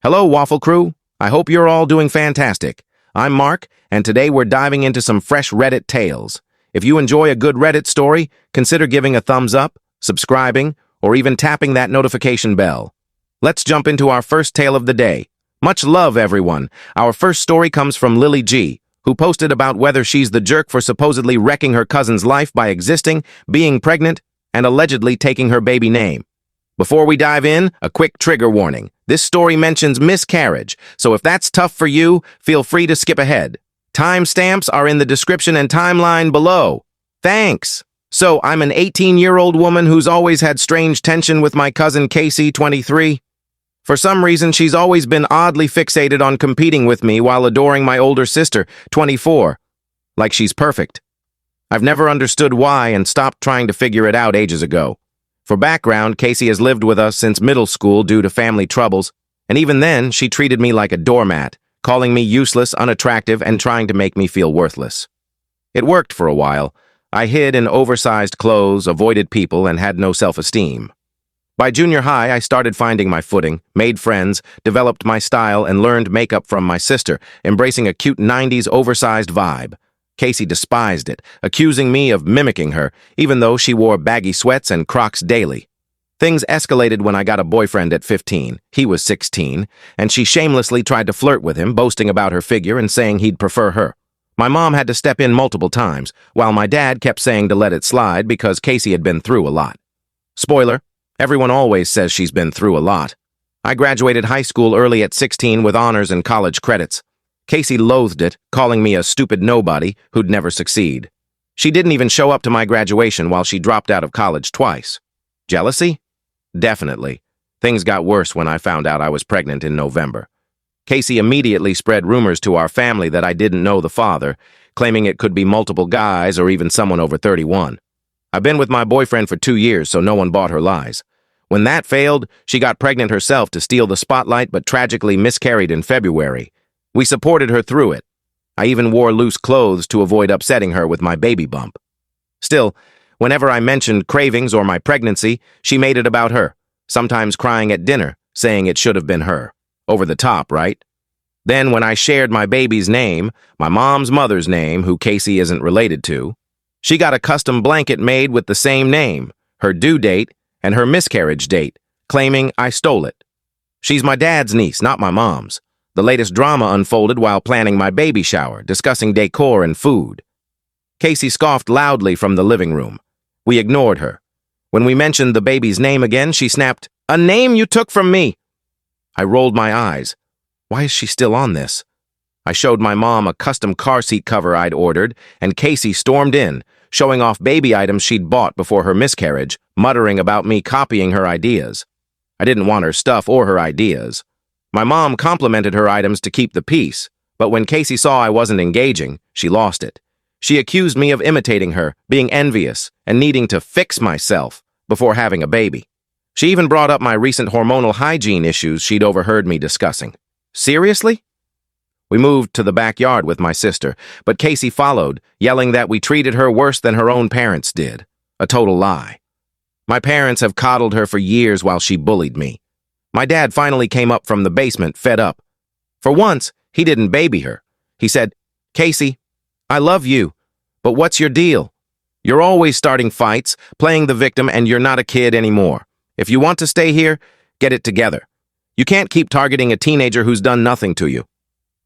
Hello, Waffle Crew. I hope you're all doing fantastic. I'm Mark, and today we're diving into some fresh Reddit tales. If you enjoy a good Reddit story, consider giving a thumbs up, subscribing, or even tapping that notification bell. Let's jump into our first tale of the day. Much love, everyone. Our first story comes from Lily G, who posted about whether she's the jerk for supposedly wrecking her cousin's life by existing, being pregnant, and allegedly taking her baby name. Before we dive in, a quick trigger warning. This story mentions miscarriage, so if that's tough for you, feel free to skip ahead. Timestamps are in the description and timeline below. Thanks! So, I'm an 18-year-old woman who's always had strange tension with my cousin Casey, 23. For some reason, she's always been oddly fixated on competing with me while adoring my older sister, 24. Like she's perfect. I've never understood why and stopped trying to figure it out ages ago. For background, Casey has lived with us since middle school due to family troubles, and even then, she treated me like a doormat, calling me useless, unattractive, and trying to make me feel worthless. It worked for a while. I hid in oversized clothes, avoided people, and had no self-esteem. By junior high, I started finding my footing, made friends, developed my style, and learned makeup from my sister, embracing a cute 90s oversized vibe. Casey despised it, accusing me of mimicking her, even though she wore baggy sweats and Crocs daily. Things escalated when I got a boyfriend at 15. He was 16, and she shamelessly tried to flirt with him, boasting about her figure and saying he'd prefer her. My mom had to step in multiple times, while my dad kept saying to let it slide because Casey had been through a lot. Spoiler, everyone always says she's been through a lot. I graduated high school early at 16 with honors and college credits. Casey loathed it, calling me a stupid nobody who'd never succeed. She didn't even show up to my graduation while she dropped out of college twice. Jealousy? Definitely. Things got worse when I found out I was pregnant in November. Casey immediately spread rumors to our family that I didn't know the father, claiming it could be multiple guys or even someone over 31. I've been with my boyfriend for 2 years, so no one bought her lies. When that failed, she got pregnant herself to steal the spotlight but tragically miscarried in February. We supported her through it. I even wore loose clothes to avoid upsetting her with my baby bump. Still, whenever I mentioned cravings or my pregnancy, she made it about her, sometimes crying at dinner, saying it should have been her. Over the top, right? Then when I shared my baby's name, my mom's mother's name, who Casey isn't related to, she got a custom blanket made with the same name, her due date, and her miscarriage date, claiming I stole it. She's my dad's niece, not my mom's. The latest drama unfolded while planning my baby shower, discussing decor and food. Casey scoffed loudly from the living room. We ignored her. When we mentioned the baby's name again, she snapped, "A name you took from me!" I rolled my eyes. Why is she still on this? I showed my mom a custom car seat cover I'd ordered, and Casey stormed in, showing off baby items she'd bought before her miscarriage, muttering about me copying her ideas. I didn't want her stuff or her ideas. My mom complimented her items to keep the peace, but when Casey saw I wasn't engaging, she lost it. She accused me of imitating her, being envious, and needing to fix myself before having a baby. She even brought up my recent hormonal hygiene issues she'd overheard me discussing. Seriously? We moved to the backyard with my sister, but Casey followed, yelling that we treated her worse than her own parents did. A total lie. My parents have coddled her for years while she bullied me. My dad finally came up from the basement, fed up. For once, he didn't baby her. He said, "Casey, I love you, but what's your deal? You're always starting fights, playing the victim, and you're not a kid anymore. If you want to stay here, get it together. You can't keep targeting a teenager who's done nothing to you."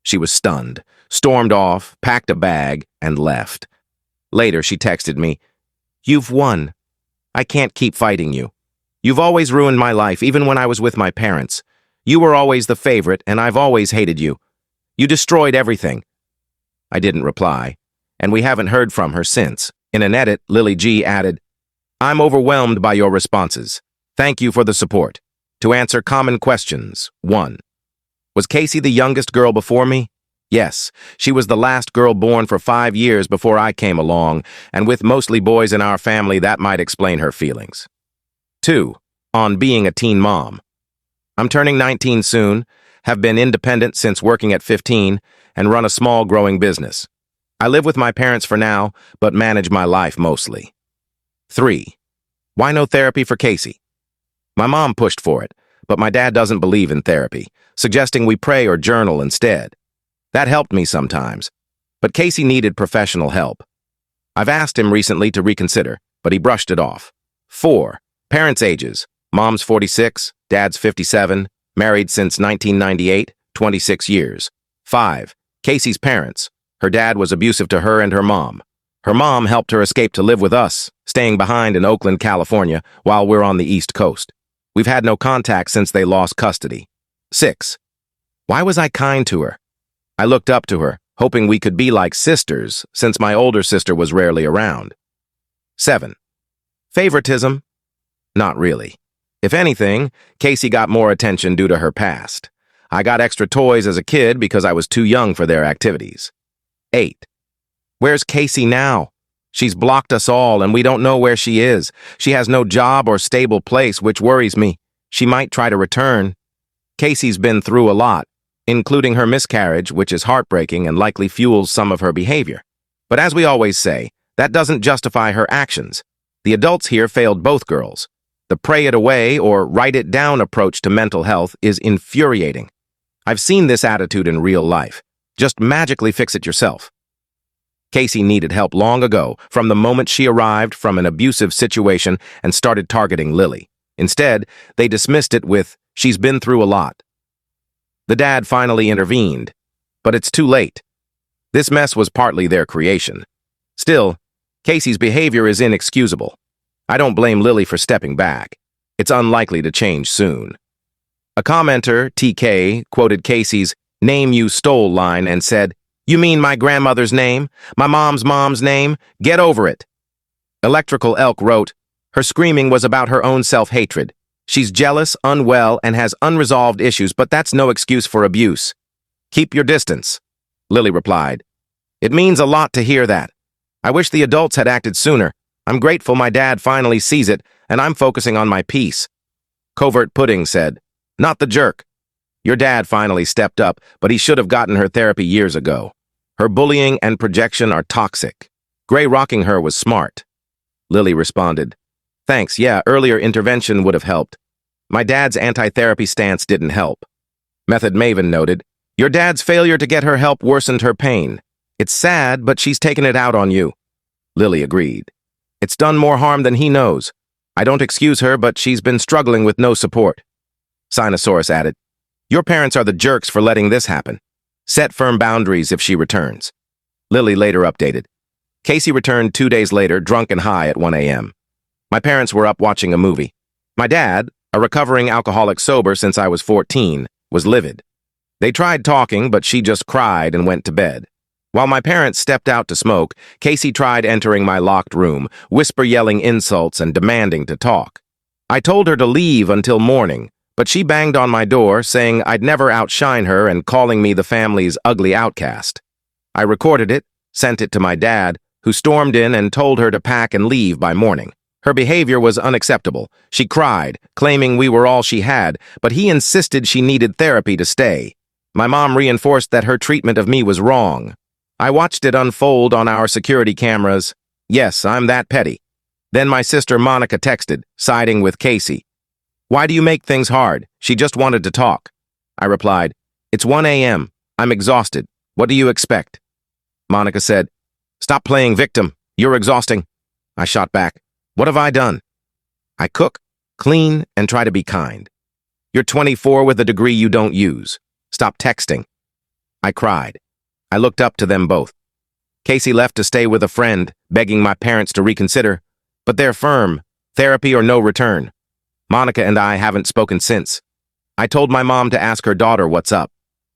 She was stunned, stormed off, packed a bag, and left. Later, she texted me, "You've won. I can't keep fighting you. You've always ruined my life, even when I was with my parents. You were always the favorite, and I've always hated you. You destroyed everything." I didn't reply, and we haven't heard from her since. In an edit, Lily G added, "I'm overwhelmed by your responses. Thank you for the support. To answer common questions, 1. Was Casey the youngest girl before me? Yes, she was the last girl born for 5 years before I came along, and with mostly boys in our family, that might explain her feelings. 2. On being a teen mom. I'm turning 19 soon, have been independent since working at 15, and run a small growing business. I live with my parents for now, but manage my life mostly. 3. Why no therapy for Casey? My mom pushed for it, but my dad doesn't believe in therapy, suggesting we pray or journal instead. That helped me sometimes, but Casey needed professional help. I've asked him recently to reconsider, but he brushed it off. 4. Parents' ages. Mom's 46, dad's 57, married since 1998, 26 years. 5. Casey's parents. Her dad was abusive to her and her mom. Her mom helped her escape to live with us, staying behind in Oakland, California, while we're on the East Coast. We've had no contact since they lost custody. 6. Why was I kind to her? I looked up to her, hoping we could be like sisters, since my older sister was rarely around. 7. Favoritism? Not really. If anything, Casey got more attention due to her past. I got extra toys as a kid because I was too young for their activities. 8. Where's Casey now? She's blocked us all and we don't know where she is. She has no job or stable place, which worries me. She might try to return. Casey's been through a lot, including her miscarriage, which is heartbreaking and likely fuels some of her behavior. But as we always say, that doesn't justify her actions. The adults here failed both girls. The pray it away or write it down approach to mental health is infuriating. I've seen this attitude in real life. Just magically fix it yourself. Casey needed help long ago, from the moment she arrived from an abusive situation and started targeting Lily. Instead, they dismissed it with, "She's been through a lot." The dad finally intervened, but it's too late. This mess was partly their creation. Still, Casey's behavior is inexcusable. I don't blame Lily for stepping back. It's unlikely to change soon. A commenter, TK, quoted Casey's "name you stole" line and said, "You mean my grandmother's name? My mom's name? Get over it." Electrical Elk wrote, "Her screaming was about her own self-hatred. She's jealous, unwell, and has unresolved issues, but that's no excuse for abuse. Keep your distance." Lily replied, "It means a lot to hear that. I wish the adults had acted sooner. I'm grateful my dad finally sees it, and I'm focusing on my peace." Covert Pudding said, "Not the jerk. Your dad finally stepped up, but he should have gotten her therapy years ago. Her bullying and projection are toxic. Gray rocking her was smart." Lily responded, "Thanks, yeah, earlier intervention would have helped. My dad's anti-therapy stance didn't help." Method Maven noted, "Your dad's failure to get her help worsened her pain. It's sad, but she's taken it out on you." Lily agreed. "It's done more harm than he knows. I don't excuse her, but she's been struggling with no support." Sinosaurus added, "Your parents are the jerks for letting this happen. Set firm boundaries if she returns." Lily later updated, "Casey returned 2 days later, drunk and high at 1 a.m. My parents were up watching a movie. My dad, a recovering alcoholic sober since I was 14, was livid. They tried talking, but she just cried and went to bed. While my parents stepped out to smoke, Casey tried entering my locked room, whisper-yelling insults and demanding to talk. I told her to leave until morning, but she banged on my door, saying I'd never outshine her and calling me the family's ugly outcast. I recorded it, sent it to my dad, who stormed in and told her to pack and leave by morning. Her behavior was unacceptable. She cried, claiming we were all she had, but he insisted she needed therapy to stay. My mom reinforced that her treatment of me was wrong. I watched it unfold on our security cameras. Yes, I'm that petty. Then my sister Monica texted, siding with Casey. "Why do you make things hard? She just wanted to talk." I replied, "It's 1 a.m. I'm exhausted. What do you expect?" Monica said, "Stop playing victim. You're exhausting." I shot back, "What have I done?" "I cook, clean, and try to be kind." "You're 24 with a degree you don't use. Stop texting." I cried. I looked up to them both. Casey left to stay with a friend, begging my parents to reconsider, but they're firm, therapy or no return. Monica and I haven't spoken since. I told my mom to ask her daughter what's up.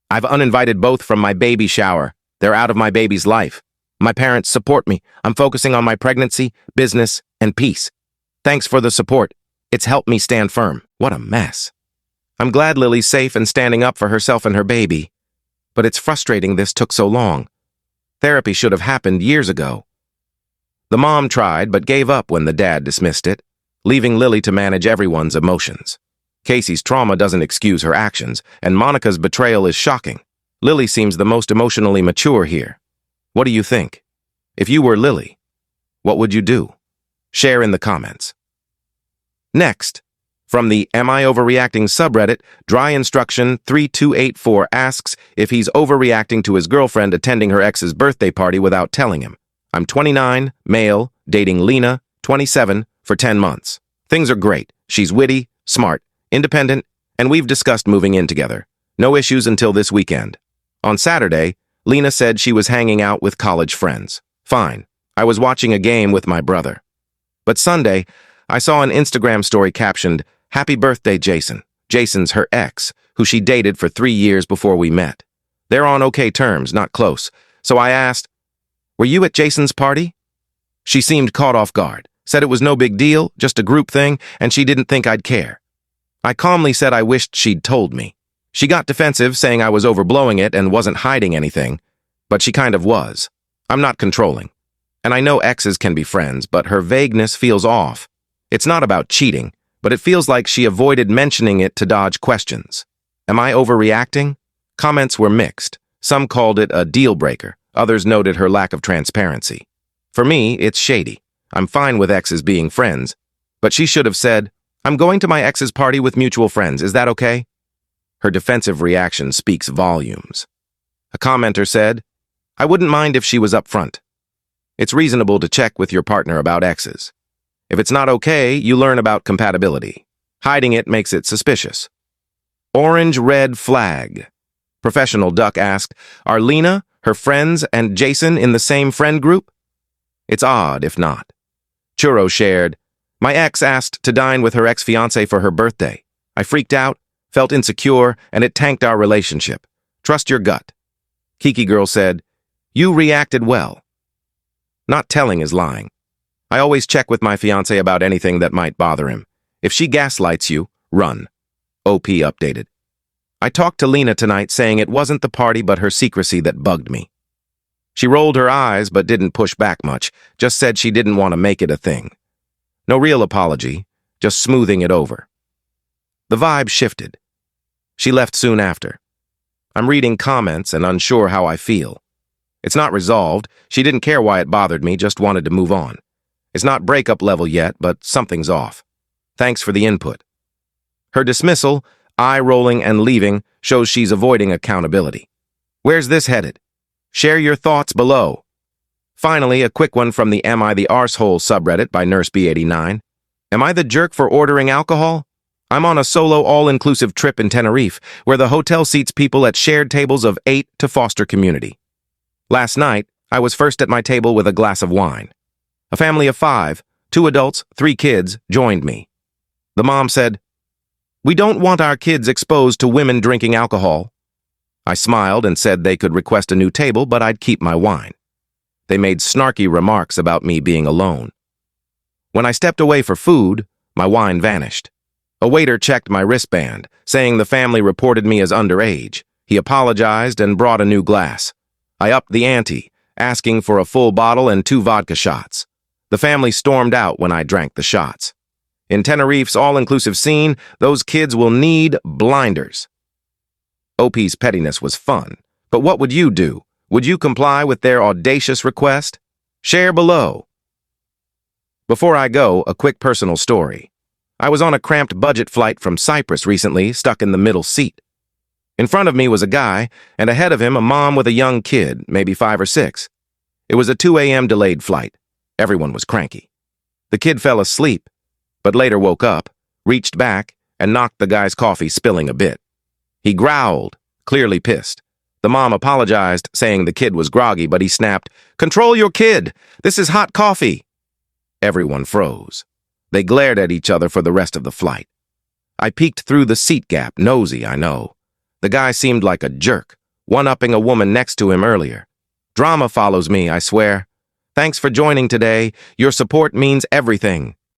I've uninvited both from my baby shower. They're out of my baby's life. My parents support me. I'm focusing on my pregnancy, business, and peace. Thanks for the support. It's helped me stand firm. What a mess. I'm glad Lily's safe and standing up for herself and her baby. But it's frustrating this took so long. Therapy should have happened years ago. The mom tried, but gave up when the dad dismissed it, leaving Lily to manage everyone's emotions. Casey's trauma doesn't excuse her actions, and Monica's betrayal is shocking. Lily seems the most emotionally mature here. What do you think? If you were Lily, what would you do? Share in the comments. Next, From the Am I Overreacting subreddit, Dry Instruction 3284 asks if he's overreacting to his girlfriend attending her ex's birthday party without telling him. I'm 29, male, dating Lena, 27, for 10 months. Things are great. She's witty, smart, independent, and we've discussed moving in together. No issues until this weekend. On Saturday, Lena said she was hanging out with college friends. Fine. I was watching a game with my brother. But Sunday, I saw an Instagram story captioned, "Happy birthday, Jason." Jason's her ex, who she dated for 3 years before we met. They're on okay terms, not close. So I asked, "Were you at Jason's party?" She seemed caught off guard, said it was no big deal, just a group thing, and she didn't think I'd care. I calmly said I wished she'd told me. She got defensive, saying I was overblowing it and wasn't hiding anything, but she kind of was. I'm not controlling. And I know exes can be friends, but her vagueness feels off. It's not about cheating, but it feels like she avoided mentioning it to dodge questions. Am I overreacting? Comments were mixed. Some called it a deal breaker. Others noted her lack of transparency. For me, it's shady. I'm fine with exes being friends, but she should have said, "I'm going to my ex's party with mutual friends. Is that okay?" Her defensive reaction speaks volumes. A commenter said, "I wouldn't mind if she was upfront. It's reasonable to check with your partner about exes. If it's not okay, you learn about compatibility. Hiding it makes it suspicious." Orange red flag. Professional Duck asked, "Are Lena, her friends, and Jason in the same friend group?" It's odd if not. Churro shared, "My ex asked to dine with her ex-fiancé for her birthday. I freaked out, felt insecure, and it tanked our relationship. Trust your gut." Kiki Girl said, "You reacted well." Not telling is lying. I always check with my fiancé about anything that might bother him. If she gaslights you, run. OP updated. I talked to Lena tonight saying it wasn't the party but her secrecy that bugged me. She rolled her eyes but didn't push back much, just said she didn't want to make it a thing. No real apology, just smoothing it over. The vibe shifted. She left soon after. I'm reading comments and unsure how I feel. It's not resolved. She didn't care why it bothered me, just wanted to move on. It's not breakup level yet, but something's off. Thanks for the input. Her dismissal, eye-rolling and leaving, shows she's avoiding accountability. Where's this headed? Share your thoughts below. Finally, a quick one from the Am I the Arsehole subreddit by Nurse B89. Am I the jerk for ordering alcohol? I'm on a solo all-inclusive trip in Tenerife, where the hotel seats people at shared tables of 8 to foster community. Last night, I was first at my table with a glass of wine. A family of 5, 2 adults, 3 kids, joined me. The mom said, "We don't want our kids exposed to women drinking alcohol." I smiled and said they could request a new table, but I'd keep my wine. They made snarky remarks about me being alone. When I stepped away for food, my wine vanished. A waiter checked my wristband, saying the family reported me as underage. He apologized and brought a new glass. I upped the ante, asking for a full bottle and 2 vodka shots. The family stormed out when I drank the shots. In Tenerife's all-inclusive scene, those kids will need blinders. OP's pettiness was fun, but what would you do? Would you comply with their audacious request? Share below. Before I go, a quick personal story. I was on a cramped budget flight from Cyprus recently, stuck in the middle seat. In front of me was a guy, and ahead of him a mom with a young kid, maybe 5 or 6. It was a 2 a.m. delayed flight. Everyone was cranky. The kid fell asleep, but later woke up, reached back, and knocked the guy's coffee, spilling a bit. He growled, clearly pissed. The mom apologized, saying the kid was groggy, but he snapped, "Control your kid! This is hot coffee!" Everyone froze. They glared at each other for the rest of the flight. I peeked through the seat gap, nosy, I know. The guy seemed like a jerk, one-upping a woman next to him earlier. Drama follows me, I swear. Thanks for joining today. Your support means everything.